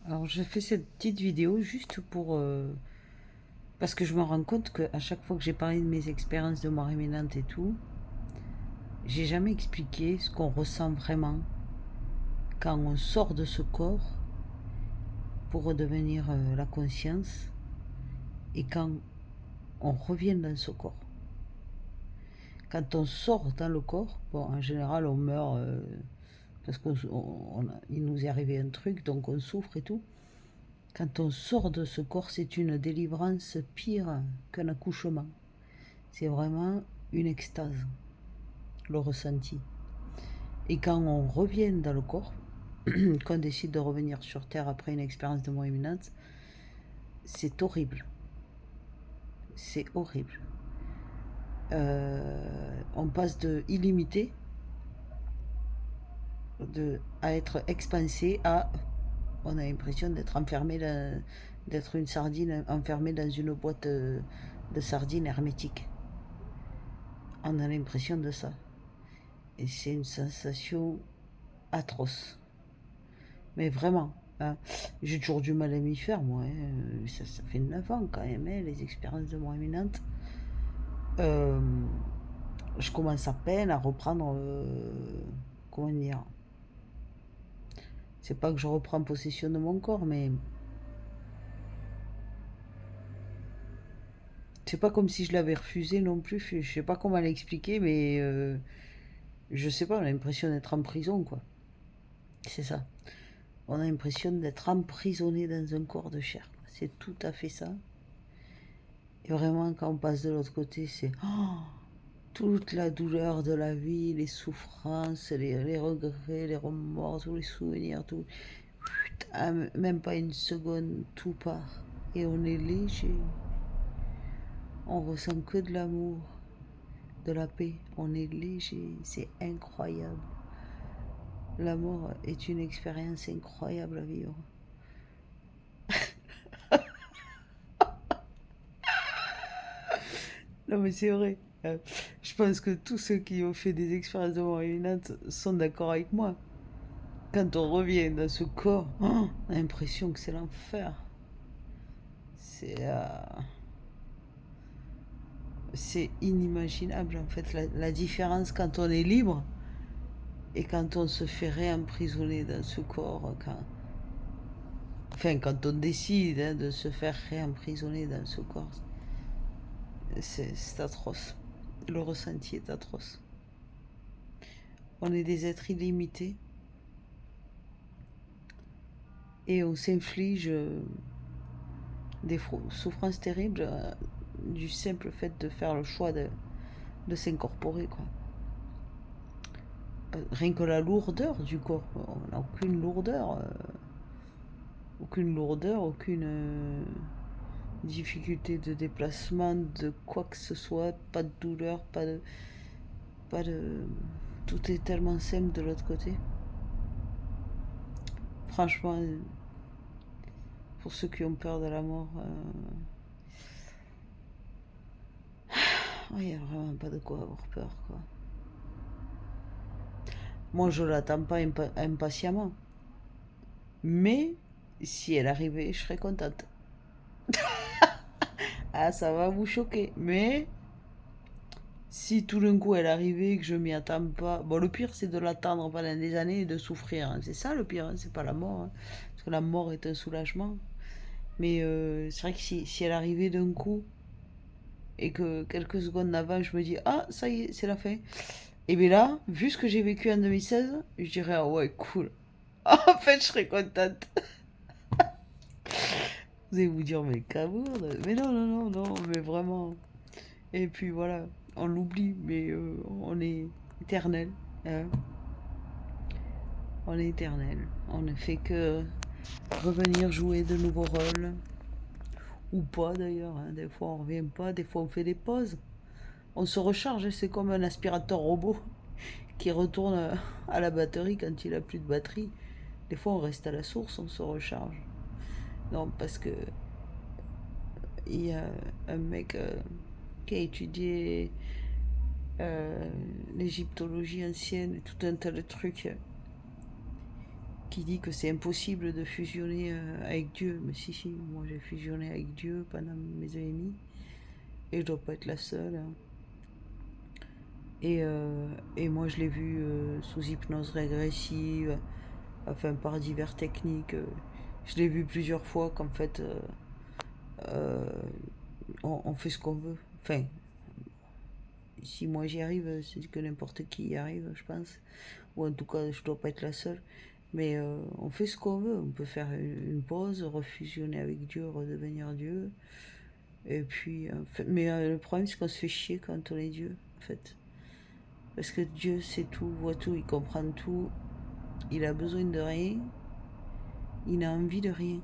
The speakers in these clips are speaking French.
Alors, je fais cette petite vidéo juste pour... parce que je me rends compte qu'à chaque fois que j'ai parlé de mes expériences de mort imminente et tout, j'ai jamais expliqué ce qu'on ressent vraiment quand on sort de ce corps pour redevenir la conscience et quand on revient dans ce corps. Quand on sort dans le corps, bon, en général, on meurt parce qu'il nous est arrivé un truc, donc on souffre et tout. Quand on sort de ce corps, c'est une délivrance pire qu'un accouchement. C'est vraiment une extase, le ressenti. Et quand on revient dans le corps, qu'on décide de revenir sur Terre après une expérience de mort imminente, c'est horrible. C'est horrible. On passe de illimité à être expansé à... On a l'impression d'être enfermé, d'être une sardine enfermée dans une boîte de sardines hermétique. On a l'impression de ça. Et c'est une sensation atroce. Mais vraiment, hein, j'ai toujours du mal à m'y faire, moi. Hein. Ça fait 9 ans quand même, hein, les expériences de mort imminente. Euh, je commence à peine à reprendre. Comment dire? C'est pas que je reprends possession de mon corps, mais c'est pas comme si je l'avais refusé non plus. Je sais pas comment l'expliquer, mais je sais pas, on a l'impression d'être en prison, quoi. C'est ça. On a l'impression d'être emprisonné dans un corps de chair. C'est tout à fait ça. Et vraiment, quand on passe de l'autre côté, c'est toute la douleur de la vie, les souffrances, les regrets, les remords, tous les souvenirs, tout. Même pas une seconde, tout part. Et on est léger. On ressent que de l'amour, de la paix. On est léger. C'est incroyable. La mort est une expérience incroyable à vivre. Non, mais c'est vrai. Je pense que tous ceux qui ont fait des expériences de mort imminente sont d'accord avec moi. Quand on revient dans ce corps, on a l'impression que c'est l'enfer. C'est c'est inimaginable en fait la différence quand on est libre et quand on se fait réemprisonner dans ce corps. Quand on décide de se faire réemprisonner dans ce corps, c'est atroce. Le ressenti est atroce. On est des êtres illimités et on s'inflige des souffrances terribles du simple fait de faire le choix de s'incorporer, quoi. Rien que la lourdeur du corps, on n'a aucune lourdeur, aucune difficulté de déplacement, de quoi que ce soit, pas de douleur, pas de, tout est tellement simple de l'autre côté. Franchement, pour ceux qui ont peur de la mort, il n'y a vraiment pas de quoi avoir peur, quoi. Moi, je l'attends pas impatiemment. Mais si elle arrivait, je serais contente. Ah, ça va vous choquer. Mais si tout d'un coup elle arrivait et que je m'y attends pas. Bon, le pire, c'est de l'attendre pendant des années et de souffrir, hein. C'est ça le pire, hein. C'est pas la mort, hein. Parce que la mort est un soulagement. Mais c'est vrai que si elle arrivait d'un coup et que quelques secondes avant, je me dis, ah, ça y est, c'est la fin. Et bien là, vu ce que j'ai vécu en 2016, je dirais, ah ouais, cool. En fait, je serais contente. Vous allez vous dire, mais cabourde. Mais non, non, non, non, mais vraiment. Et puis voilà, on l'oublie, mais on est éternel, hein. On est éternel. On ne fait que revenir jouer de nouveaux rôles. Ou pas d'ailleurs, hein. Des fois on revient pas, des fois on fait des pauses. On se recharge, hein. C'est comme un aspirateur robot qui retourne à la batterie quand il a plus de batterie. Des fois on reste à la source, on se recharge. Non, parce que il y a un mec qui a étudié l'égyptologie ancienne et tout un tas de trucs. qui dit que c'est impossible de fusionner avec Dieu. Mais si, si, moi j'ai fusionné avec Dieu pendant mes EMI et je dois pas être la seule, hein. Et moi je l'ai vu sous hypnose régressive, enfin par diverses techniques. Je l'ai vu plusieurs fois qu'en fait euh, on fait ce qu'on veut. Enfin, si moi j'y arrive, c'est que n'importe qui y arrive, je pense. Ou en tout cas, je dois pas être la seule. Mais on fait ce qu'on veut. On peut faire une pause, refusionner avec Dieu, redevenir Dieu. Et puis, mais le problème, c'est qu'on se fait chier quand on est Dieu, en fait. Parce que Dieu sait tout, voit tout, il comprend tout. Il a besoin de rien. Il n'a envie de rien.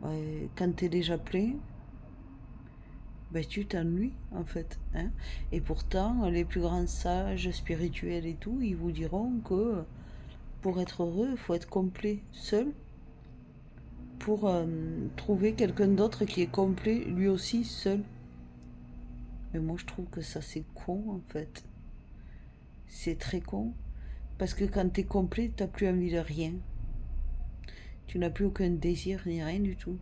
Ouais, quand t'es déjà plein, ben, tu t'ennuies, en fait, hein. Et pourtant, les plus grands sages spirituels et tout, ils vous diront que pour être heureux, il faut être complet seul pour trouver quelqu'un d'autre qui est complet lui aussi seul. Mais moi je trouve que ça c'est con en fait. C'est très con. Parce que quand t'es complet, t'as plus envie de rien. Tu n'as plus aucun désir ni rien du tout.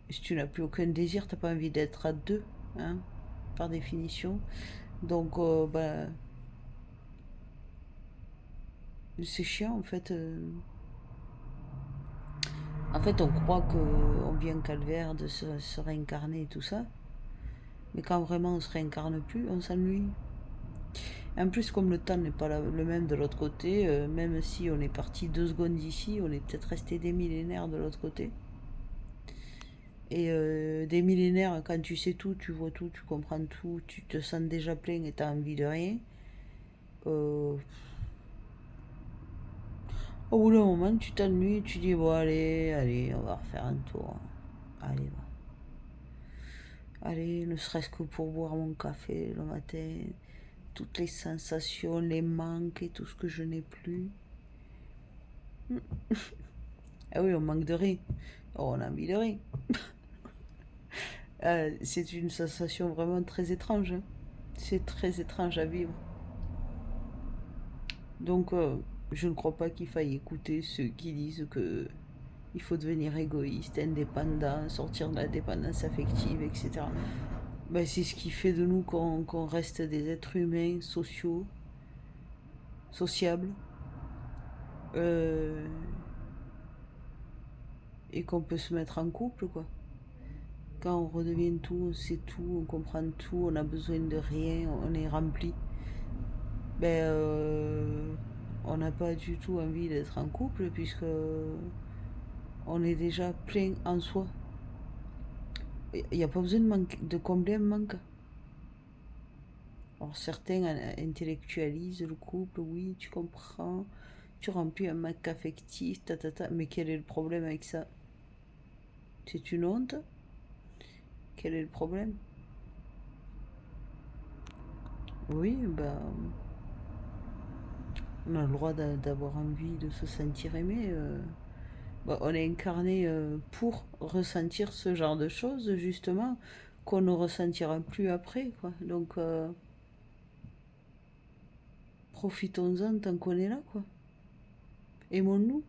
Et si tu n'as plus aucun désir, t'as pas envie d'être à deux, hein, par définition. Donc bah, c'est chiant en fait. En fait, on croit qu'on vient calvaire de se réincarner et tout ça. Mais quand vraiment on se réincarne plus, on s'ennuie. En plus, comme le temps n'est pas le même de l'autre côté, même si on est parti 2 secondes d'ici, on est peut-être resté des millénaires de l'autre côté. Et des millénaires, quand tu sais tout, tu vois tout, tu comprends tout, tu te sens déjà plein et tu as envie de rien. euh, Au bout d'un moment, tu t'ennuies, tu dis bon, allez, allez, on va refaire un tour. Allez, va. Allez, ne serait-ce que pour boire mon café le matin, toutes les sensations, les manques et tout ce que je n'ai plus. Ah oui, on manque de rien. Oh, on a envie de rien. C'est une sensation vraiment très étrange, hein. C'est très étrange à vivre. Donc, je ne crois pas qu'il faille écouter ceux qui disent que il faut devenir égoïste, indépendant, sortir de la dépendance affective, etc. Ben, c'est ce qui fait de nous qu'on reste des êtres humains sociaux, sociables, euh, et qu'on peut se mettre en couple, quoi. Quand on redevient tout, on sait tout, on comprend tout, on a besoin de rien, on est rempli. Ben, on n'a pas du tout envie d'être en couple puisque on est déjà plein en soi. Il n'y a pas besoin de combler un manque. Alors certains intellectualisent le couple, oui, tu comprends, tu remplis un manque affectif, mais quel est le problème avec ça? C'est une honte? Quel est le problème? Oui, ben, on a le droit d'avoir envie de se sentir aimé. Bah, on est incarné pour ressentir ce genre de choses, justement, qu'on ne ressentira plus après, quoi. Donc, profitons-en tant qu'on est là, quoi. Aimons-nous.